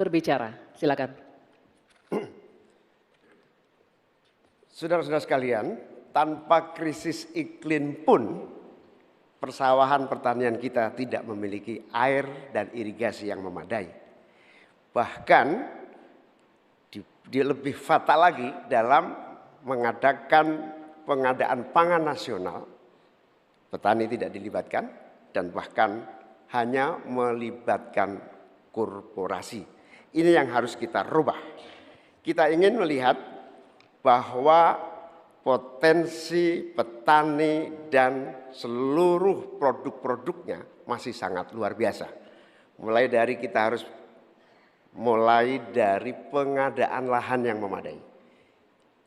berbicara. Silakan. Saudara-saudara sekalian, tanpa krisis iklim pun persawahan pertanian kita tidak memiliki air dan irigasi yang memadai. Bahkan dia lebih fatal lagi dalam mengadakan pengadaan pangan nasional. Petani tidak dilibatkan dan bahkan hanya melibatkan korporasi. Ini yang harus kita rubah. Kita ingin melihat bahwa potensi petani dan seluruh produk-produknya masih sangat luar biasa. Mulai dari pengadaan lahan yang memadai.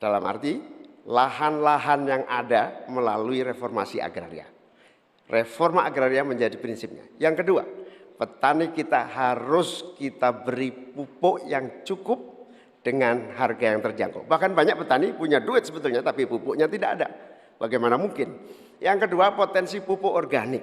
Dalam arti lahan-lahan yang ada melalui reformasi agraria. Reforma agraria menjadi prinsipnya. Yang kedua, petani kita harus kita beri pupuk yang cukup dengan harga yang terjangkau. Bahkan banyak petani punya duit sebetulnya tapi pupuknya tidak ada. Bagaimana mungkin? Yang kedua, potensi pupuk organik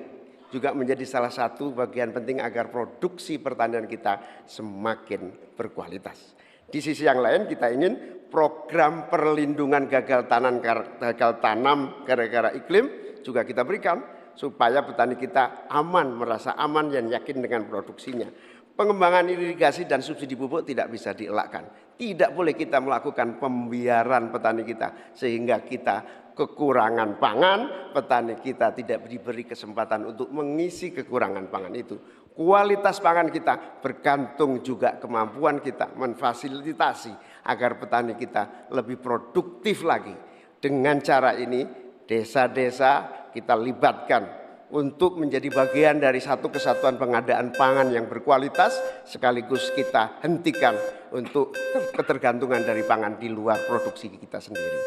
juga menjadi salah satu bagian penting agar produksi pertanian kita semakin berkualitas. Di sisi yang lain kita ingin program perlindungan gagal tanam gara-gara iklim juga kita berikan supaya petani kita aman, merasa aman dan yakin dengan produksinya. Pengembangan irigasi dan subsidi pupuk tidak bisa dielakkan. Tidak boleh kita melakukan pembiaran petani kita sehingga kita kekurangan pangan, petani kita tidak diberi kesempatan untuk mengisi kekurangan pangan itu. Kualitas pangan kita bergantung juga kemampuan kita memfasilitasi agar petani kita lebih produktif lagi. Dengan cara ini desa-desa kita libatkan untuk menjadi bagian dari satu kesatuan pengadaan pangan yang berkualitas, sekaligus kita hentikan untuk ketergantungan dari pangan di luar produksi kita sendiri.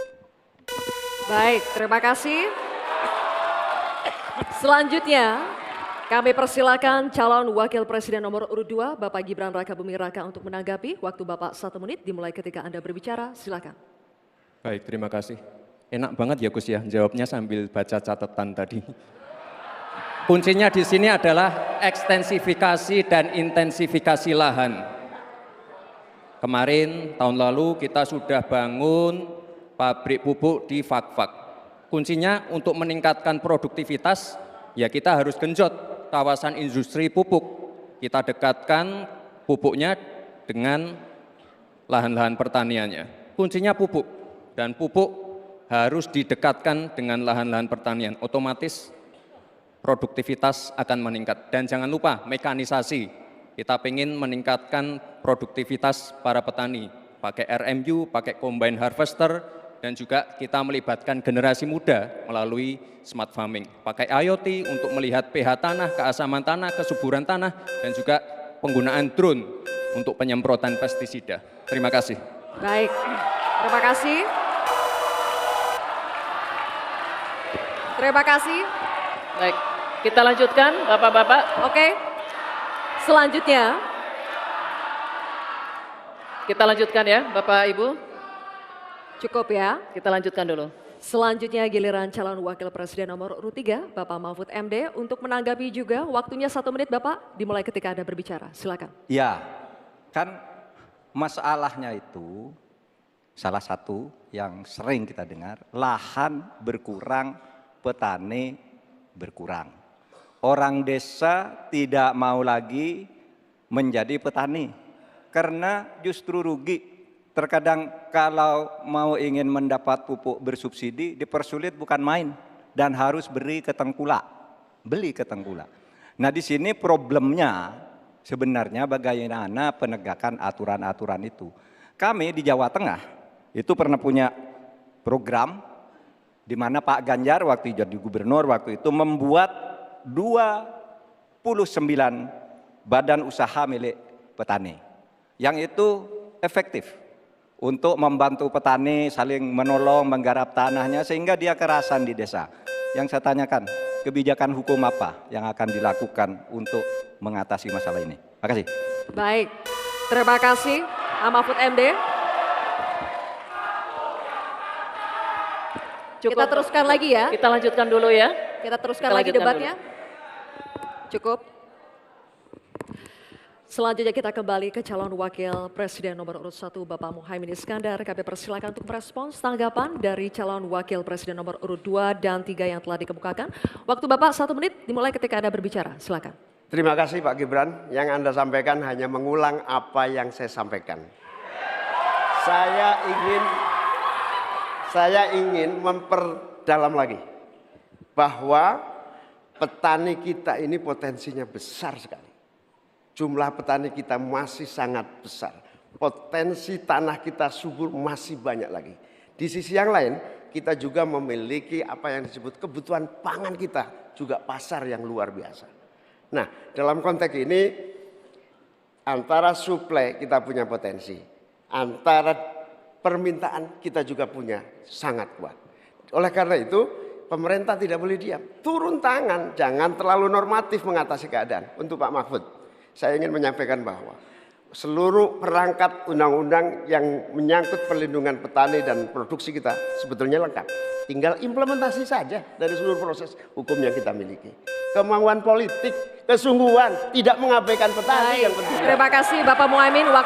Baik, terima kasih. Selanjutnya kami persilakan calon wakil presiden nomor urut 2 Bapak Gibran Rakabuming Raka untuk menanggapi. Waktu Bapak 1 menit dimulai ketika Anda berbicara, silakan. Baik, terima kasih. Enak banget ya Gus ya, jawabnya sambil baca catatan tadi. Kuncinya di sini adalah ekstensifikasi dan intensifikasi lahan. Kemarin tahun lalu kita sudah bangun pabrik pupuk di Fak-Fak. Kuncinya untuk meningkatkan produktivitas ya kita harus genjot kawasan industri pupuk. Kita dekatkan pupuknya dengan lahan-lahan pertaniannya. Kuncinya pupuk dan pupuk harus didekatkan dengan lahan-lahan pertanian. Otomatis produktivitas akan meningkat. Dan jangan lupa mekanisasi. Kita ingin meningkatkan produktivitas para petani. Pakai RMU, pakai combine harvester, dan juga kita melibatkan generasi muda melalui smart farming. Pakai IoT untuk melihat pH tanah, keasaman tanah, kesuburan tanah, dan juga penggunaan drone untuk penyemprotan pestisida. Terima kasih. Baik, terima kasih. Terima kasih. Baik, kita lanjutkan Bapak-Bapak. Oke, selanjutnya. Kita lanjutkan ya Bapak Ibu. Cukup ya. Kita lanjutkan dulu. Selanjutnya giliran calon wakil presiden nomor urut 3 Bapak Mahfud MD untuk menanggapi juga. Waktunya 1 menit Bapak, dimulai ketika Anda berbicara. Silakan. Ya, kan masalahnya itu salah satu yang sering kita dengar, lahan berkurang, petani berkurang. Orang desa tidak mau lagi menjadi petani karena justru rugi. Terkadang kalau mau ingin mendapat pupuk bersubsidi dipersulit bukan main dan harus beli ke tengkulak. Nah di sini problemnya sebenarnya bagaimana penegakan aturan-aturan itu. Kami di Jawa Tengah itu pernah punya program di mana Pak Ganjar waktu jadi gubernur waktu itu membuat 29 badan usaha milik petani yang itu efektif untuk membantu petani saling menolong menggarap tanahnya sehingga dia kerasan di desa. Yang saya tanyakan, kebijakan hukum apa yang akan dilakukan untuk mengatasi masalah ini? Terima kasih. Baik, terima kasih Mahfud MD. Cukup, Kita teruskan lagi ya. Kita lanjutkan dulu ya. Kita teruskan Kita lagi lanjutkan debatnya. Cukup. Selanjutnya kita kembali ke calon wakil presiden nomor urut 1 Bapak Muhaimin Iskandar. Kami persilakan untuk merespons tanggapan dari calon wakil presiden nomor urut 2 dan 3 yang telah dikemukakan. Waktu Bapak 1 menit dimulai ketika Anda berbicara. Silakan. Terima kasih Pak Gibran. Yang Anda sampaikan hanya mengulang apa yang saya sampaikan. Saya ingin memperdalam lagi bahwa petani kita ini potensinya besar sekali. Jumlah petani kita masih sangat besar. Potensi tanah kita subur masih banyak lagi. Di sisi yang lain, kita juga memiliki apa yang disebut kebutuhan pangan kita, juga pasar yang luar biasa. Nah, dalam konteks ini, antara suplai kita punya potensi, antara permintaan kita juga punya sangat kuat. Oleh karena itu, pemerintah tidak boleh diam. Turun tangan, jangan terlalu normatif mengatasi keadaan. Untuk Pak Mahfud, saya ingin menyampaikan bahwa seluruh perangkat undang-undang yang menyangkut perlindungan petani dan produksi kita sebetulnya lengkap. Tinggal implementasi saja dari seluruh proses hukum yang kita miliki. Kemauan politik, kesungguhan, tidak mengabaikan petani yang penting. Terima kasih Bapak Muhaimin. Waktu